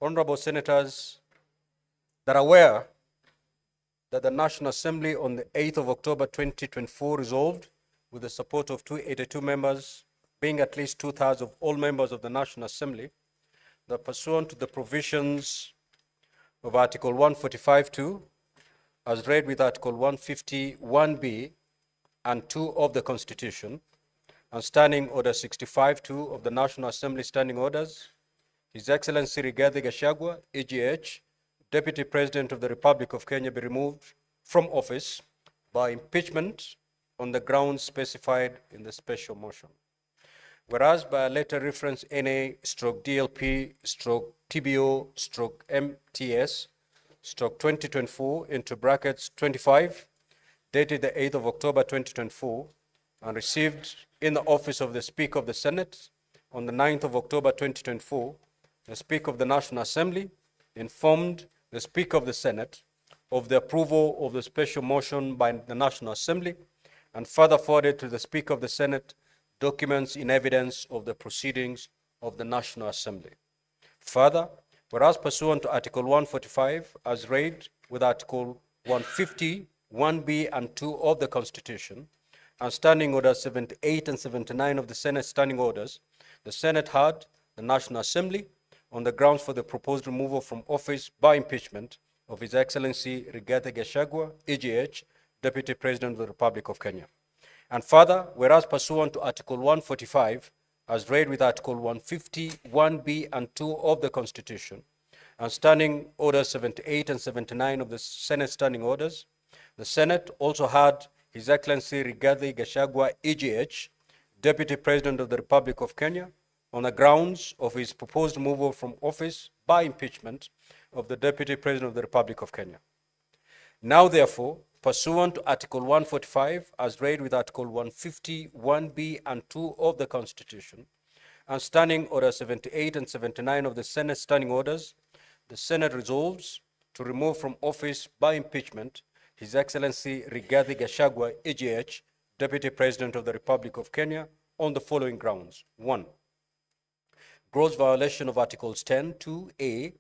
Honorable Senators that are aware that the National Assembly on the 8th of October 2024 resolved, with the support of 282 members, being at least 2/3 of all members of the National Assembly, that pursuant to the provisions of Article 145(2), as read with Article 151(b) and 2 of the Constitution, and Standing Order 65(2) of the National Assembly Standing Orders, His Excellency Rigathi Gachagua, EGH, Deputy President of the Republic of Kenya, be removed from office by impeachment on the grounds specified in the special motion. Whereas by a letter reference NA/DLP/TBO/MTS/2024 into brackets 25, dated the 8th of October 2024, and received in the office of the Speaker of the Senate on the 9th of October 2024, the Speaker of the National Assembly informed the Speaker of the Senate of the approval of the special motion by the National Assembly, and further forwarded to the Speaker of the Senate documents in evidence of the proceedings of the National Assembly. Further, whereas pursuant to Article 145, as read with Article 150, 1B and 2 of the Constitution, and Standing Orders 78 and 79 of the Senate Standing Orders, the Senate heard the National Assembly on the grounds for the proposed removal from office by impeachment of His Excellency Rigathi Gachagua, EGH, Deputy President of the Republic of Kenya. And further, whereas pursuant to Article 145, as read with Article 150, 1B and 2 of the Constitution, and Standing Orders 78 and 79 of the Senate Standing Orders, the Senate also had His Excellency Rigathi Gachagua, EGH, Deputy President of the Republic of Kenya, on the grounds of his proposed removal from office by impeachment of the Deputy President of the Republic of Kenya. Now, therefore, pursuant to Article 145, as read with Article 150, 1B and 2 of the Constitution, and Standing Order 78 and 79 of the Senate Standing Orders, the Senate resolves to remove from office by impeachment His Excellency Rigathi Gachagua, EGH, Deputy President of the Republic of Kenya, on the following grounds. 1. Gross violation of Articles 10, 2A,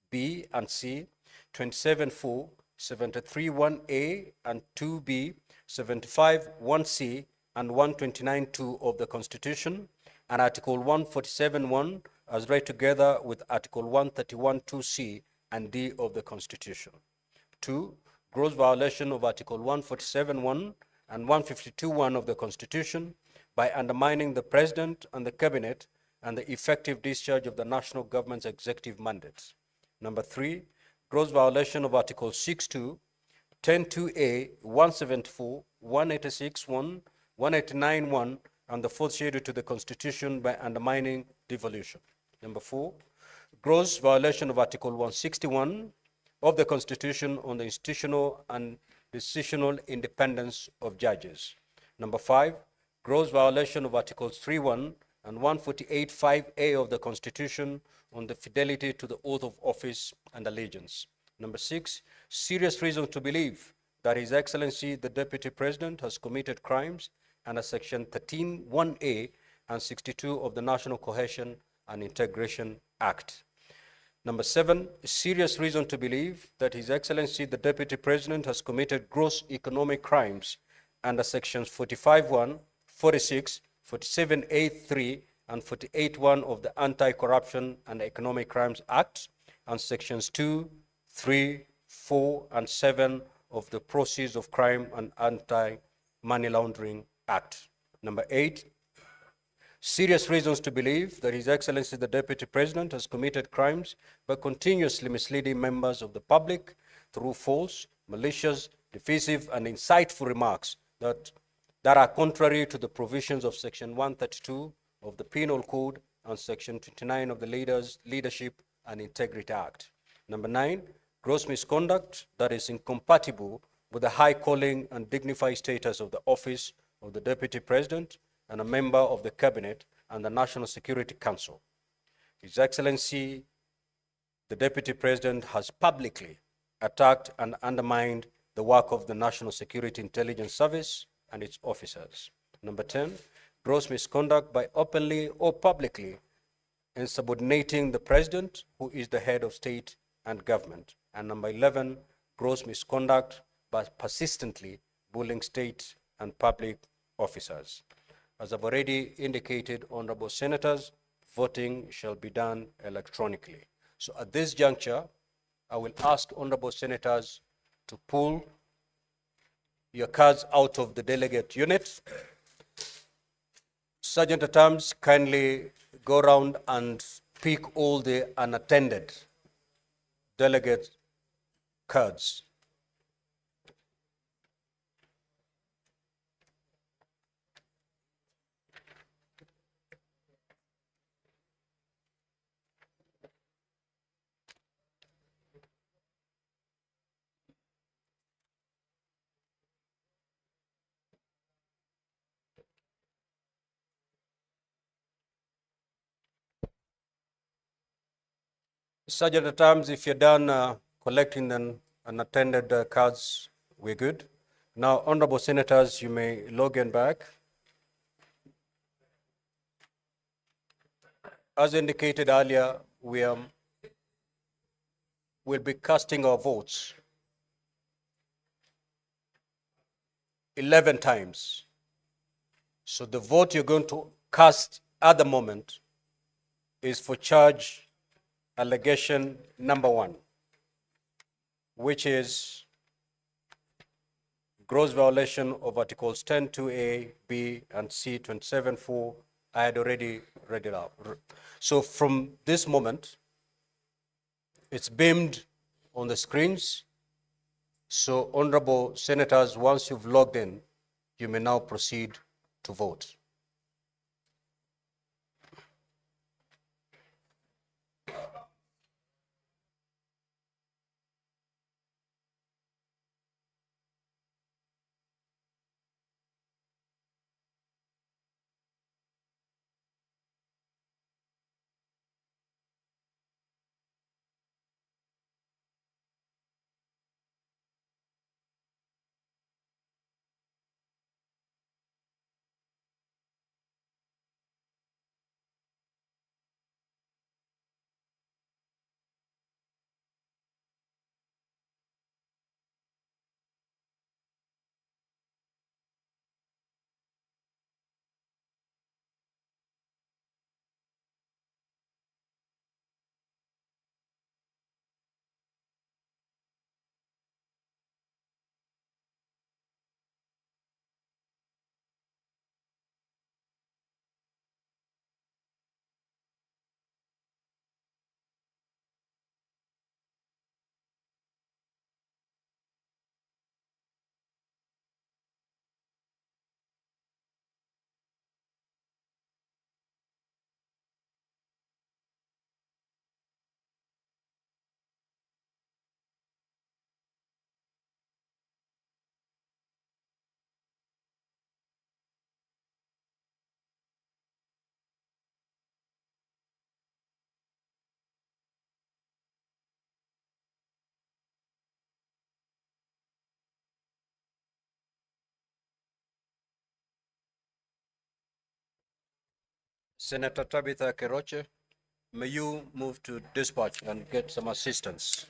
B and C, 27(4), 73(1)A and 2B, 75(1)C and 129(2) of the Constitution, and Article 147(1) as read together with Article 131(2)C and D of the Constitution. 2. Gross violation of Article 147(1) and 152(1) of the Constitution by undermining the President and the Cabinet and the effective discharge of the national government's executive mandates. Number 3, gross violation of Article 6(2), 10(2)A, 174, 186(1), 189(1), and the fourth schedule to the Constitution by undermining devolution. Number 4, gross violation of Article 161 of the Constitution on the institutional and decisional independence of judges. Number 5, gross violation of Articles 3(1) and 148(5)A of the Constitution on the fidelity to the oath of office and allegiance. Number 6, serious reason to believe that His Excellency the Deputy President has committed crimes under Section 13(1)A and 62 of the National Cohesion and Integration Act. Number 7, serious reason to believe that His Excellency the Deputy President has committed gross economic crimes under Sections 45(1), 46, 47(a)(3), and 48(1) of the Anti-Corruption and Economic Crimes Act, and Sections 2, 3, 4, and 7 of the Proceeds of Crime and Anti-Money Laundering Act. Number 8, serious reasons to believe that His Excellency the Deputy President has committed crimes by continuously misleading members of the public through false, malicious, divisive, and insightful remarks that are contrary to the provisions of Section 132 of the Penal Code and Section 29 of the Leadership and Integrity Act. Number 9, gross misconduct that is incompatible with the high calling and dignified status of the office of the Deputy President and a member of the Cabinet and the National Security Council. His Excellency, the Deputy President has publicly attacked and undermined the work of the National Security Intelligence Service and its officers. Number 10, gross misconduct by openly or publicly and subordinating the president, who is the head of state and government. And number 11, gross misconduct by persistently bullying state and public officers. As I've already indicated, honorable senators, voting shall be done electronically. So at this juncture, I will ask honorable senators to pull your cards out of the delegate unit. Sergeant at Arms, kindly go around and pick all the unattended delegate cards. Sergeant at Arms, if you're done collecting the unattended cards, we're good. Now, honorable senators, you may log in back. As indicated earlier, we'll be casting our votes 11 times. So the vote you're going to cast at the moment is for charge allegation number 1, which is gross violation of Articles 10(2)(a), B, and C, 27(4). I had already read it out. So from this moment, it's beamed on the screens. So honorable senators, once you've logged in, you may now proceed to vote. Senator Tabitha Keroche, may you move to dispatch and get some assistance.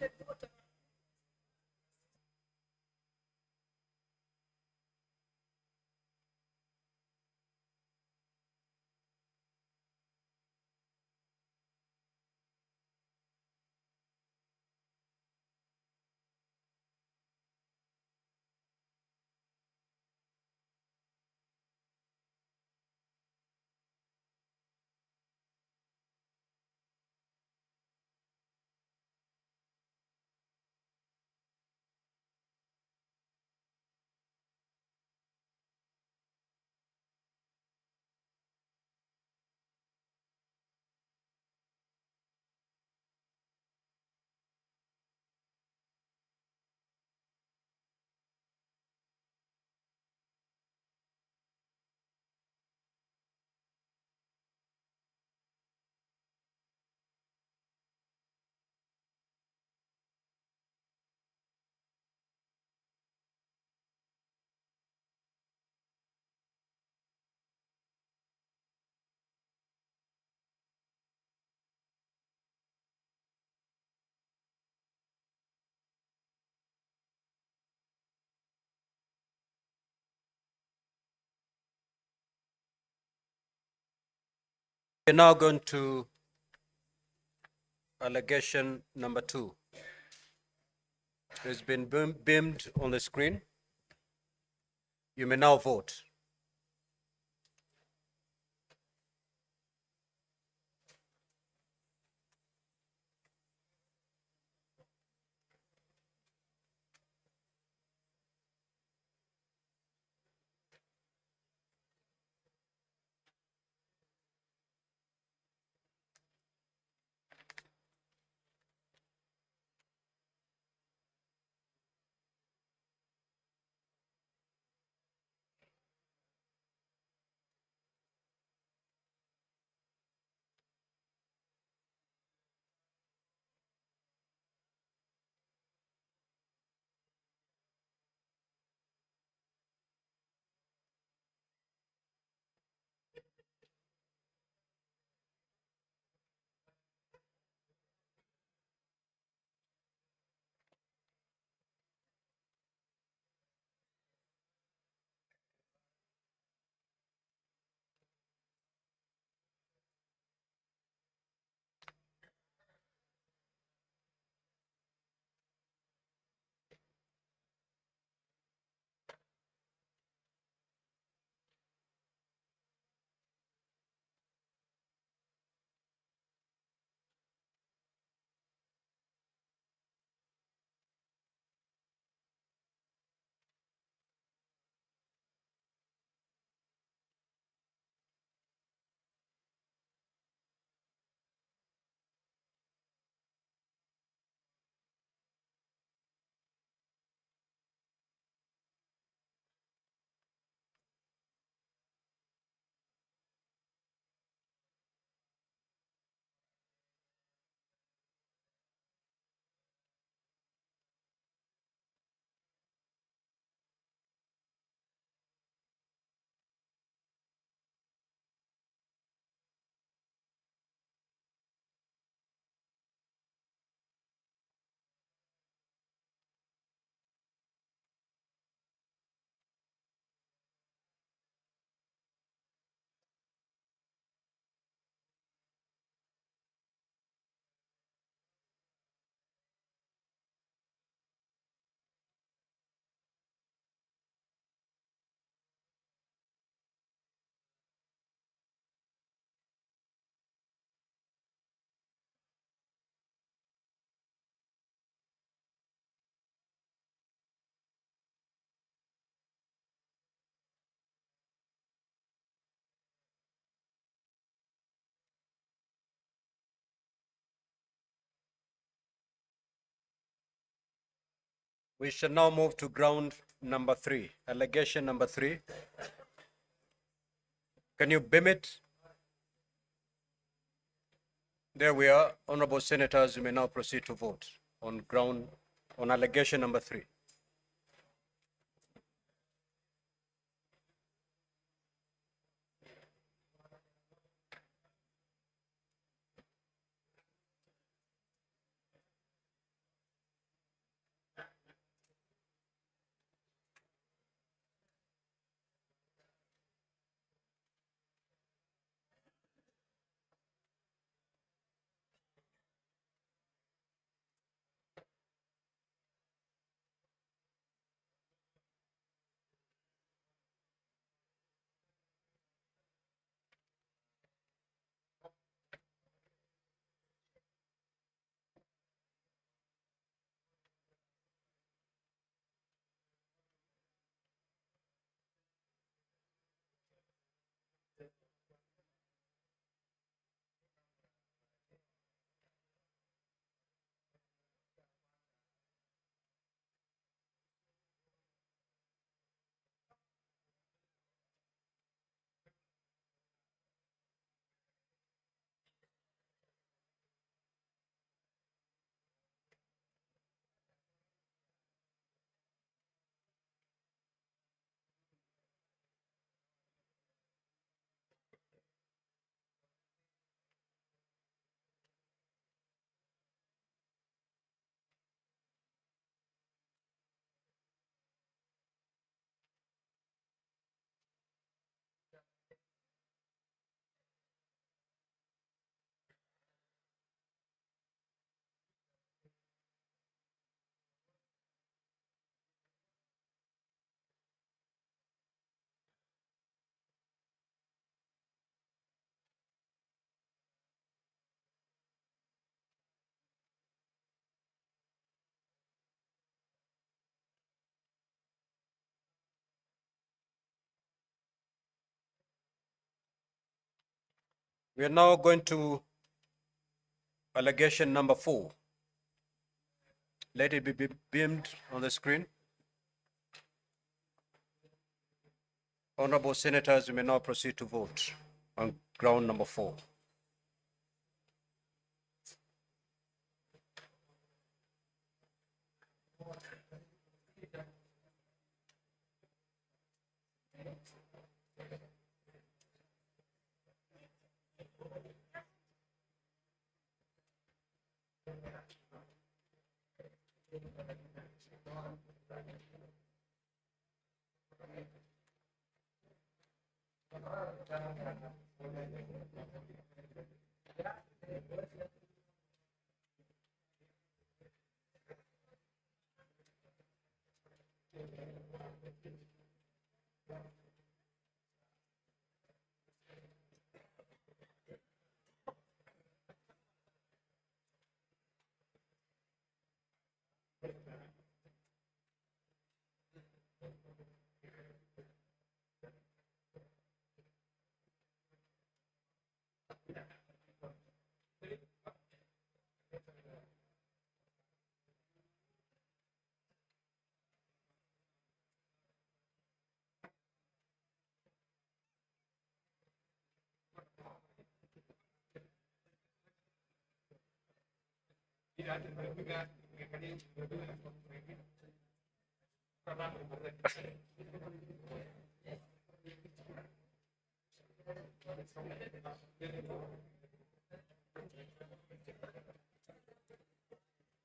We're now going to allegation number 2. It's been beamed on the screen. You may now vote. We shall now move to ground number 3, allegation number 3. Can you beam it? There we are. Honorable Senators, you may now proceed to vote on allegation number 3. We are now going to allegation number 4. Let it be beamed on the screen. Honorable Senators, we may now proceed to vote on ground number 4.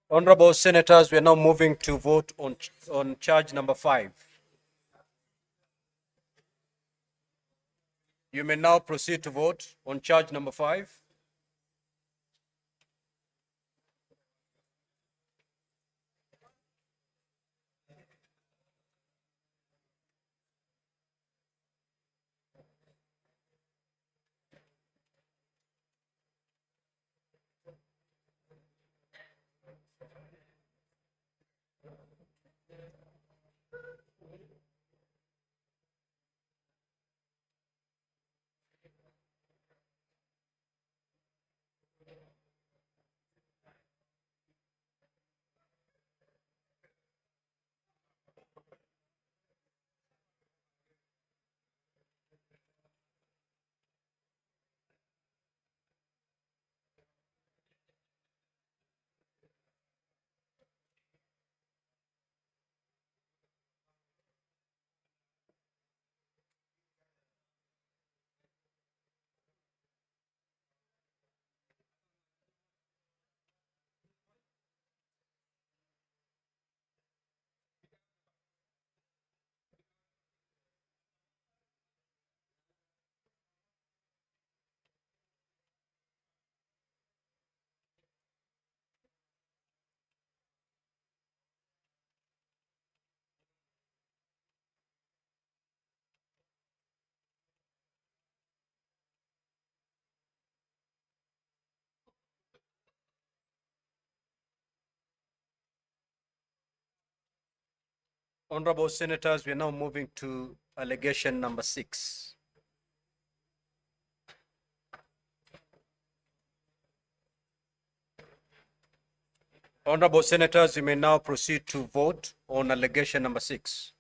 Honorable Senators, we are now moving to vote on charge number 5. You may now proceed to vote on charge number 5. Honorable Senators, we are now moving to allegation number 6. Honorable Senators, you may now proceed to vote on allegation number 6.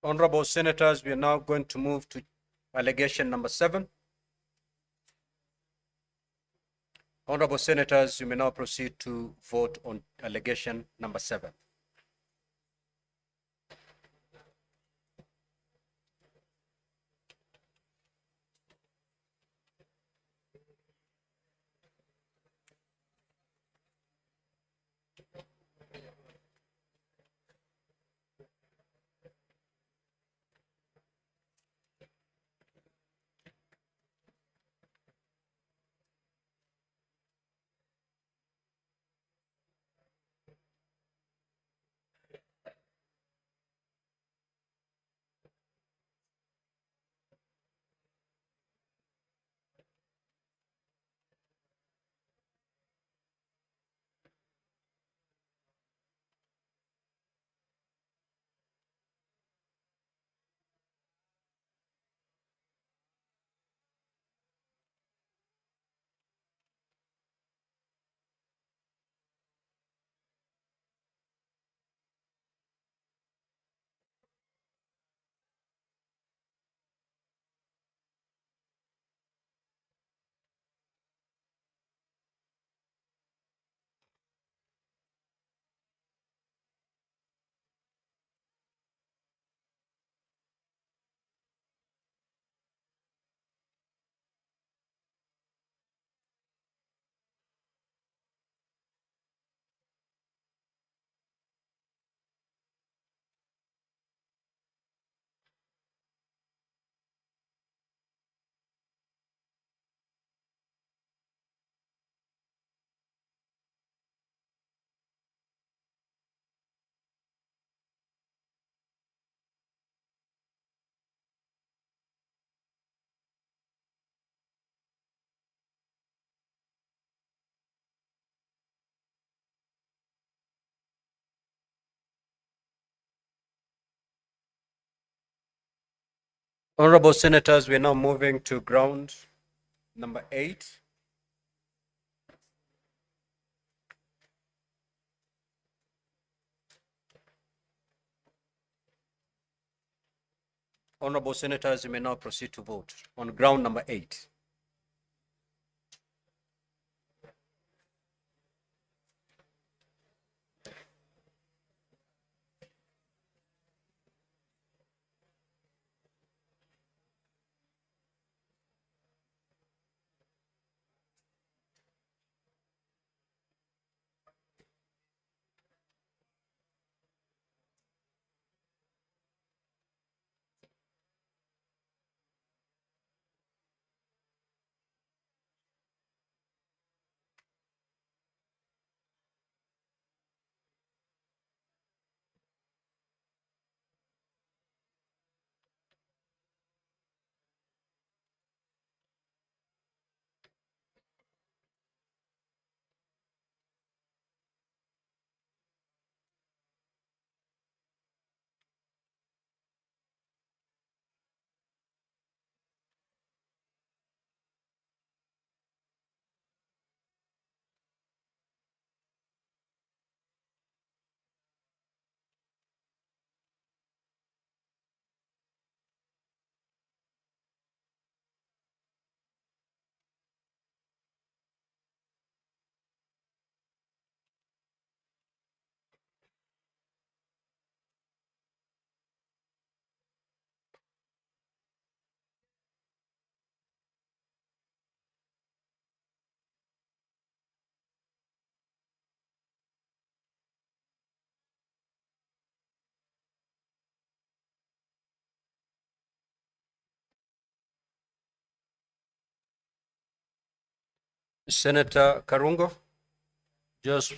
Honorable Senators, we are now going to move to allegation number 7. Honorable Senators, you may now proceed to vote on allegation number 7. Honorable Senators, we are now moving to ground number 8. Honorable Senators, you may now proceed to vote on ground number 8. Senator Karungo, just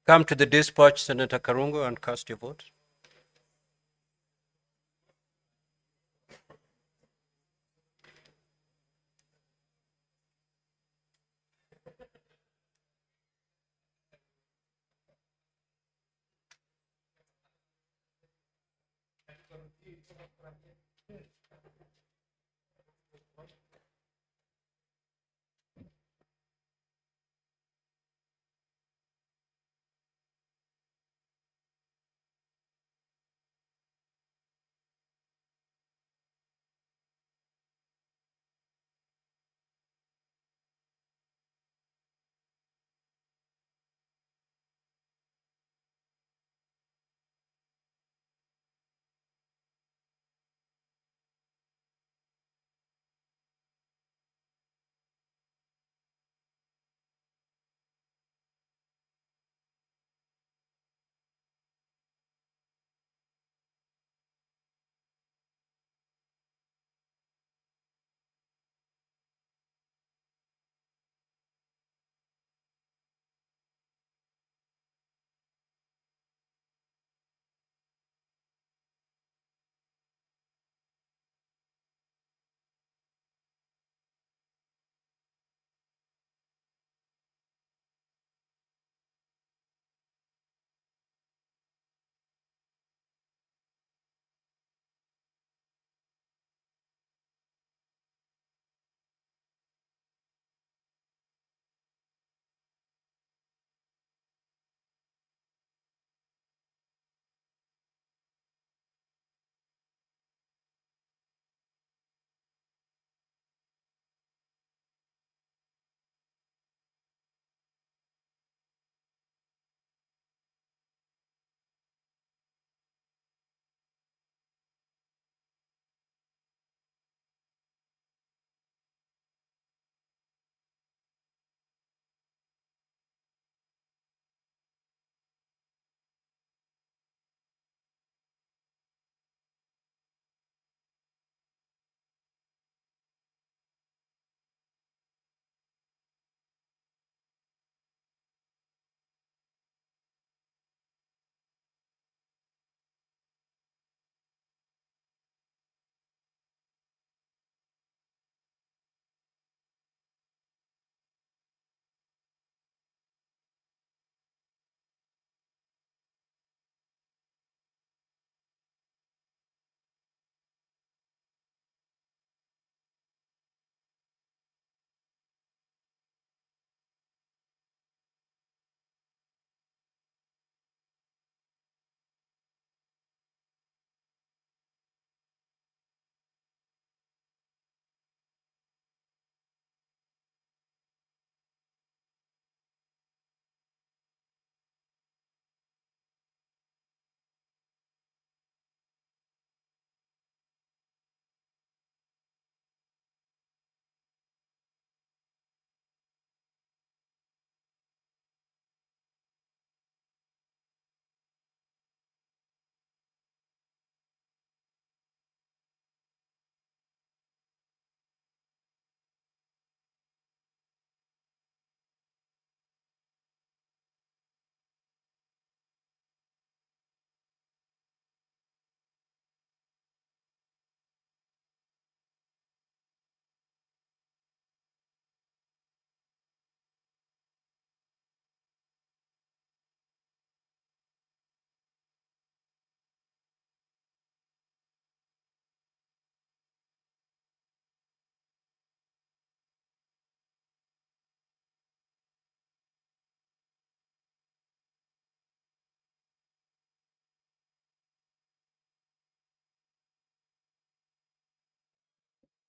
come to the dispatch, Senator Karungo, and cast your vote.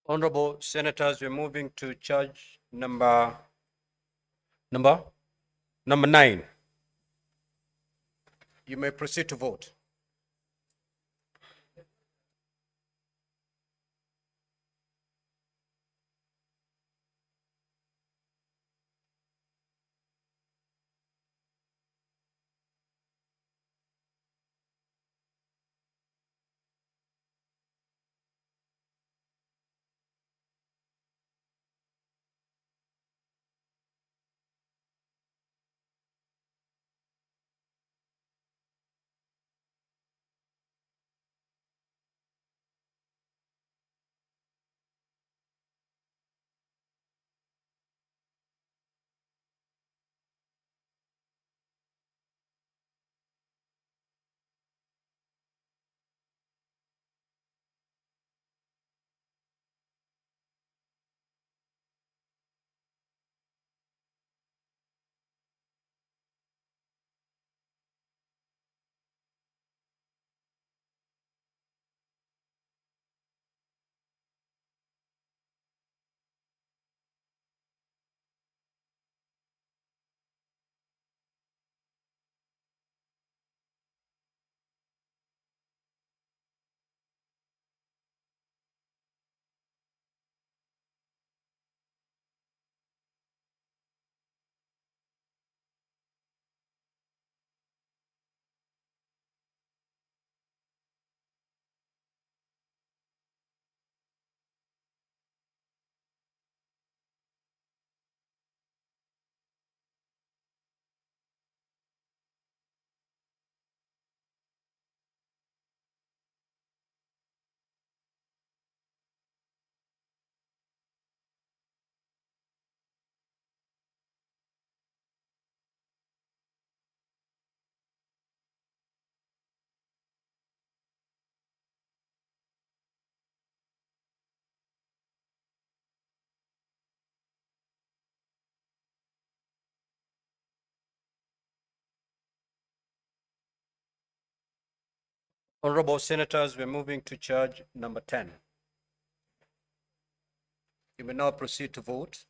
Honorable Senators, we're moving to charge number 9. You may proceed to vote. Honorable Senators, we're moving to charge number 10. You may now proceed to vote.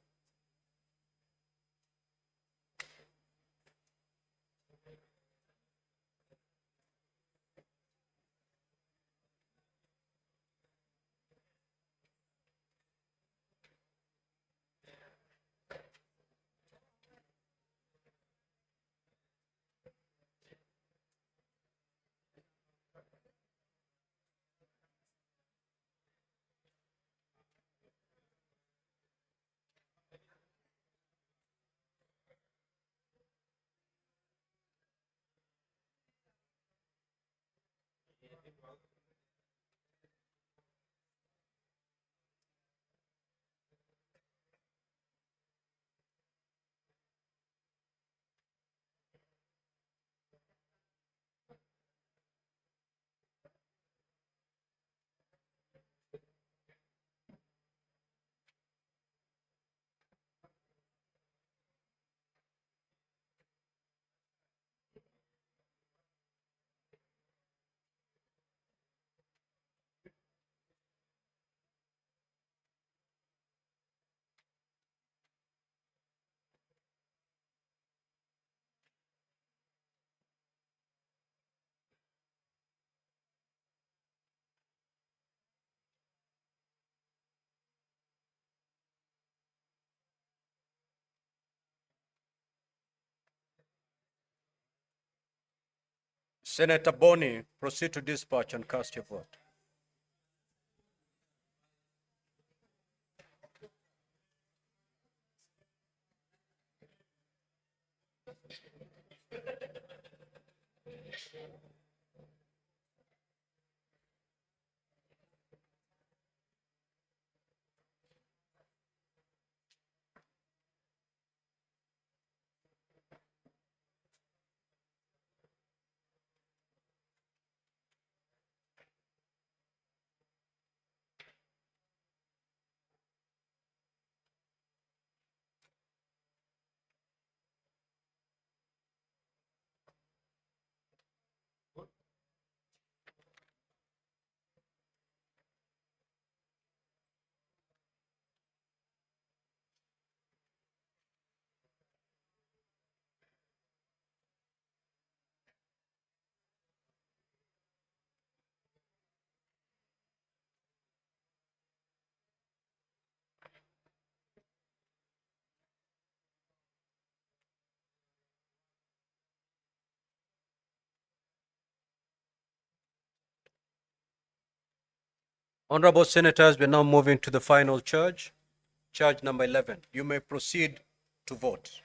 Senator Boni, proceed to dispatch and cast your vote. Honorable Senators, we're now moving to the final charge, charge number 11. You may proceed to vote.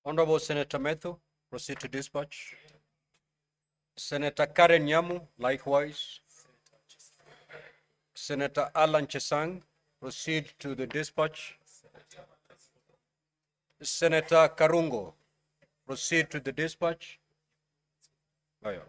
Honorable Senator Methu, proceed to dispatch. Senator Karen Nyamu, likewise. Senator Alan Chesang, proceed to the dispatch. Senator Karungo, proceed to the dispatch. Aye.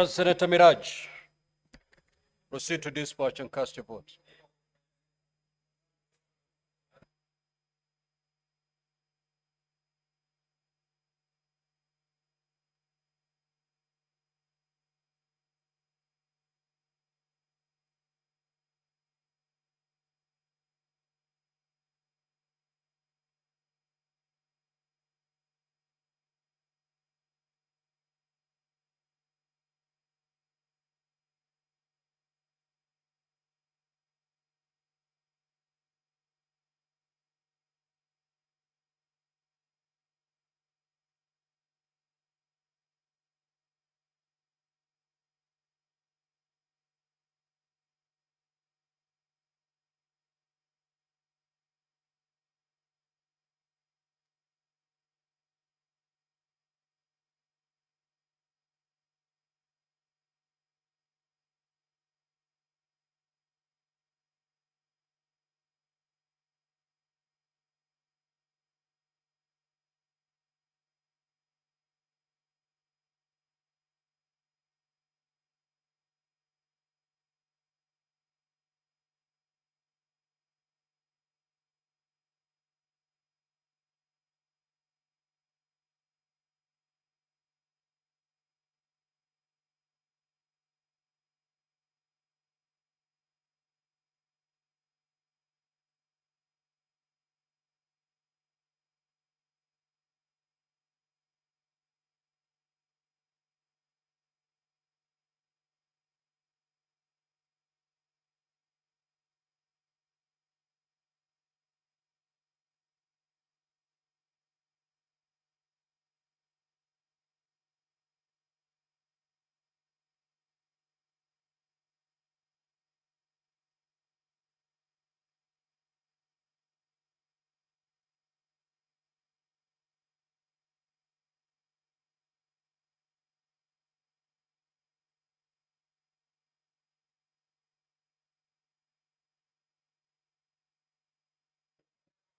Senator Miraj, proceed to dispatch and cast your vote.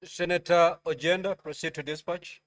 Senator Ojenda, proceed to dispatch.